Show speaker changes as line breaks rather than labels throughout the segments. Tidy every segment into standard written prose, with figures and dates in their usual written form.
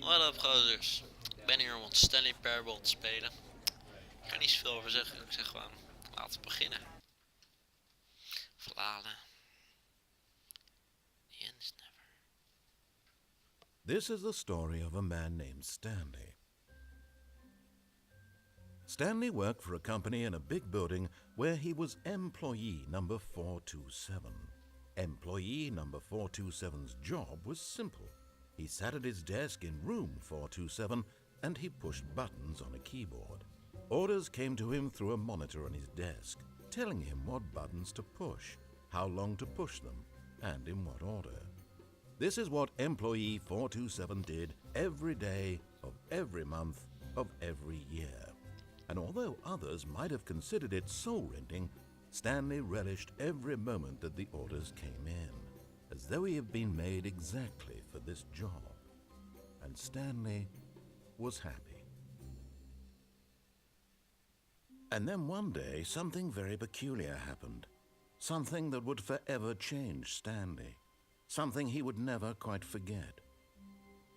What up, gozers? Ik ben hier om wat Stanley Parable te spelen. Ik ga niet zoveel over zeggen, ik zeg gewoon, laten we beginnen. Verhalen. The end is never.
This is the story of a man named Stanley. Stanley worked for a company in a big building where he was employee number 427. Employee number 427's job was simple. He sat at his desk in room 427 and he pushed buttons on a keyboard. Orders came to him through a monitor on his desk, telling him what buttons to push, how long to push them, and in what order. This is what employee 427 did every day of every month of every year. And although others might have considered it soul-rending, Stanley relished every moment that the orders came in, as though he had been made exactly for this job. And Stanley was happy. And then one day, something very peculiar happened. Something that would forever change Stanley. Something he would never quite forget.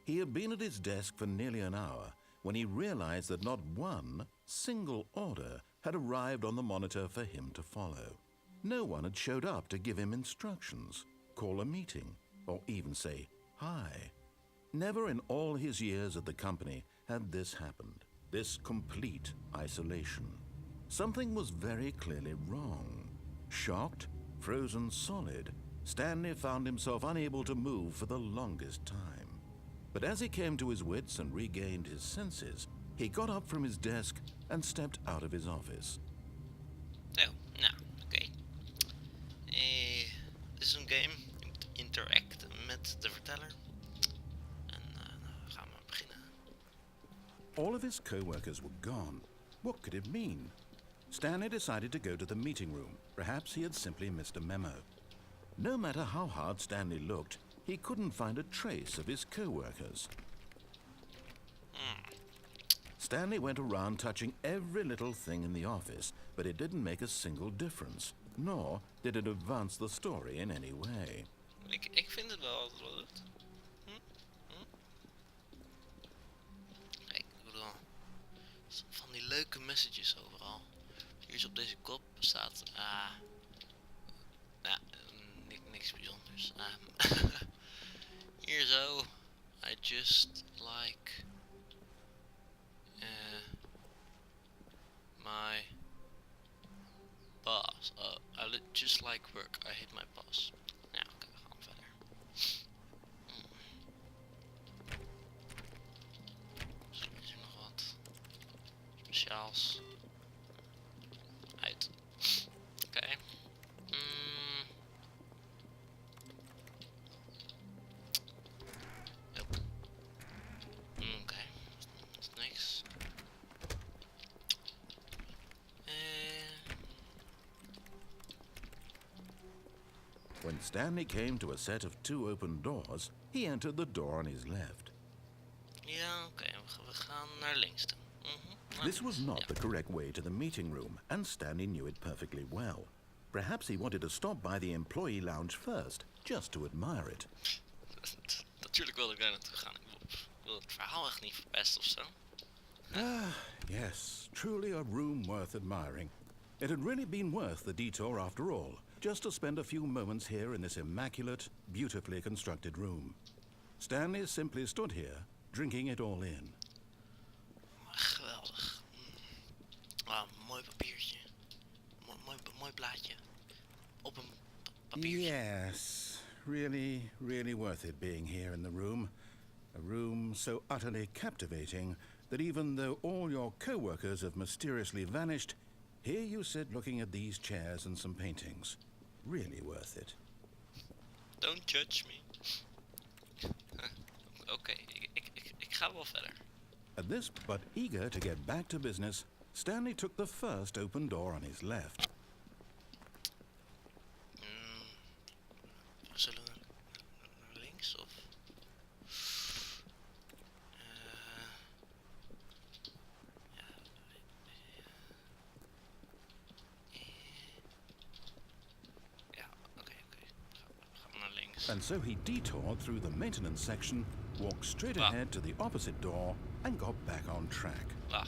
He had been at his desk for nearly an hour when he realized that not one single order had arrived on the monitor for him to follow. No one had showed up to give him instructions, call a meeting, or even say hi. Never in all his years at the company had this happened, this complete isolation. Something was very clearly wrong. Shocked, frozen solid, Stanley found himself unable to move for the longest time. But as he came to his wits and regained his senses, he got up from his desk and stepped out of his office.
Oh, nou, oké. Dit is een game. Je moet interacten met de verteller. En nou, gaan we beginnen.
All of his co-workers were gone. What could it mean? Stanley decided to go to the meeting room. Perhaps he had simply missed a memo. No matter how hard Stanley looked, he couldn't find a trace of his co-workers. Stanley went around touching every little thing in the office, but it didn't make a single difference, nor did it advance the story in any way.
Ik vind het wel altijd wel lukt. Kijk, ik bedoel, van die leuke messages overal. Hier is op deze kop staat, nou, niks bijzonders. Hier zo, I just like my boss. Oh, just like work. I hate my boss. Nou, oké, we gaan verder. Is er nog wat speciaals? Uit. Oké. Nope. Oké. Dat is niks.
When Stanley came to a set of two open doors, he entered the door on his left.
Ja, oké. We gaan naar links toe.
This was not the correct way to the meeting room, and Stanley knew it perfectly well. Perhaps he wanted to stop by the employee lounge first, just to admire it.
Natuurlijk wilde ik daar naartoe gaan. Ik wil het verhaal echt niet verpesten of zo.
Yes, truly a room worth admiring. It had really been worth the detour after all, just to spend a few moments here in this immaculate, beautifully constructed room. Stanley simply stood here, drinking it all in.
Geweldig. Mooi papiertje. Mooi blaadje. Op een papiertje.
Yes, really worth it being here in the room. A room so utterly captivating that even though all your co-workers have mysteriously vanished, here you sit looking at these chairs and some paintings. Really worth it.
Don't judge me. Oké, ik ga wel verder.
At this, but eager to get back to business, Stanley took the first open door on his left.
Zullen we naar links of? Ja, oké. Gaan we naar links.
And so he detoured through the maintenance section walked straight
Waar?
ahead to the opposite door, and got back on track.
Waar?